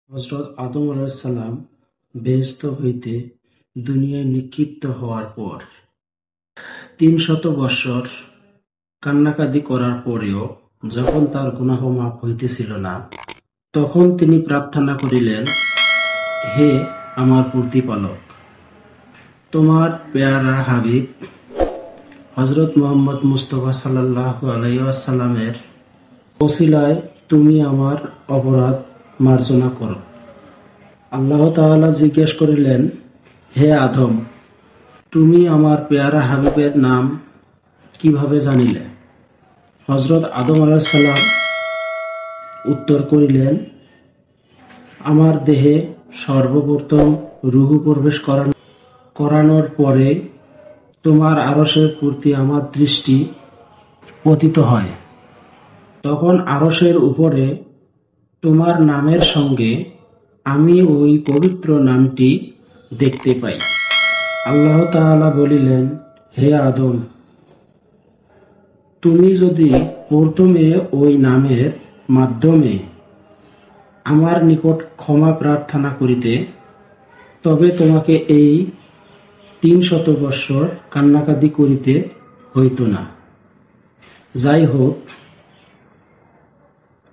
হযরত আদম আলাইহিসসালাম বেহেশত হইতে দুনিয়ায় নিক্ষিপ্ত হওয়ার পর ৩০০ বৎসর কান্নাকাটি করার পরেও যখন তার গুনাহ মাফ হইতেছিল না, তখন তিনি প্রার্থনা করিলেন, হে আমার প্রতিপালক, তোমার পেয়ারা হাবিব হযরত মুহাম্মদ মুস্তাফা সাল্লাল্লাহু আলাইহি ওয়াসাল্লামের ওসিলায় তুমি আমার অপরাধ মার্জনা করো। আল্লাহ তাআলা জিজ্ঞেস করিলেন, হে আদম, তুমি আমার পেয়ারা হাবিবের নাম কিভাবে জানিলে? হযরত আদম আলাইহিস সালাম উত্তর করিলেন, আমার দেহে সর্বপ্রথম রূহ প্রবেশ করানোর পরে তোমার আরশের প্রতি আমার দৃষ্টি পতিত হয়। তখন আরশের উপরে তোমার নামের সঙ্গে আমি ওই পবিত্র নামটি দেখতে পাই। আল্লাহ তাআলা বলিলেন, হে আদম, তুমি যদি প্রথমে ওই নামের মাধ্যমে আমার নিকট ক্ষমা প্রার্থনা করিতে, তবে তোমাকে এই ৩০০ বৎসর কান্নাকাটি করিতে হইত না। যাই হোক,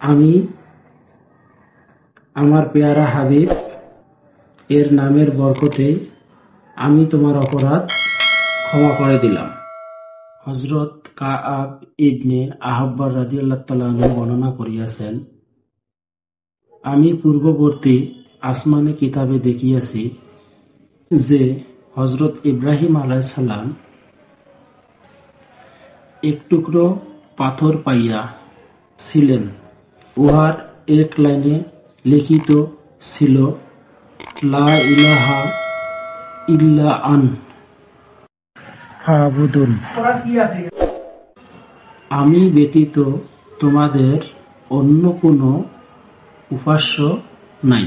আমি আমার পেয়ারা হাবিব এর নামের বরকতে আমি তোমার অপরাধ ক্ষমা করে দিলাম। হযরত কাআব ইবনে আহবার রাদিয়াল্লাহু তাআলা আনহু বর্ণনা করিয়াছেন, আমি পূর্ববর্তী আসমানে কিতাবে দেখিয়াছি যে হযরত ইব্রাহিম আলাইহিস সালাম এক টুকরো পাথর পাইয়া ছিলেন। উহার এক লাইনে লিখিত ছিল, লা ইলাহা ইল্লা আন ফাবুদুন, আমি ব্যতীত তোমাদের অন্য কোনো উপাস্য নাই,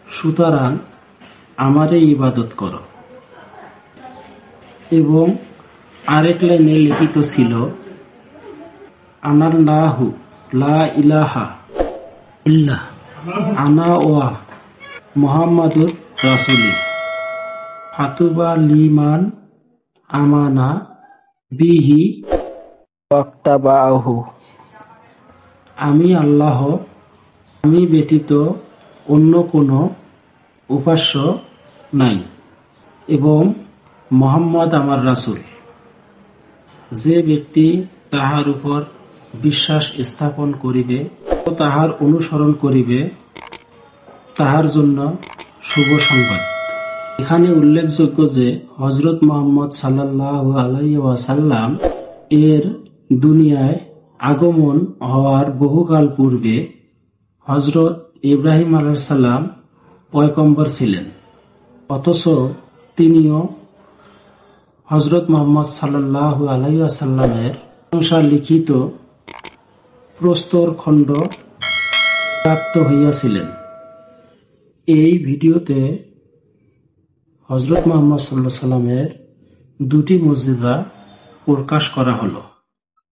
সুতরাং আমারই ইবাদত করো। এবং আরেক লাইনে লিখিত ছিল, আনাল্লাহু লা ইলাহা ইল্লা আনা ওয়া মুহাম্মাদুর রাসূলি ফাতুবা লিমান আমানা বিহি ওয়াত্তাবাহু, আমি আল্লাহ, আমি ব্যতীত অন্য কোনো উপাস্য নাই এবং মুহাম্মদ আমার রাসূল। যে ব্যক্তি তাহার উপর বিশ্বাস স্থাপন করিবে ও তাহার অনুসরণ করিবে, তাহার জন্য শুভ সংবাদ। এখানে উল্লেখযোগ্য যে হযরত মুহাম্মদ সাল্লাল্লাহু আলাইহি ওয়াসাল্লাম এর দুনিয়ায় আগমন হওয়ার বহুকাল পূর্বে হযরত ইব্রাহিম আলাইহিস সালাম পয়গম্বর ছিলেন, অথচ তিনিও হযরত মুহাম্মদ সাল্লাল্লাহু আলাইহি ওয়াসাল্লামের অনুসারে লিখিত প্রস্তর খণ্ড প্রাপ্ত হইয়াছিলেন। এই ভিডিওতে হযরত মুহাম্মদ সাল্লাল্লাহু আলাইহি ওয়াসাল্লামের দুটি মুজিজা প্রকাশ করা হলো।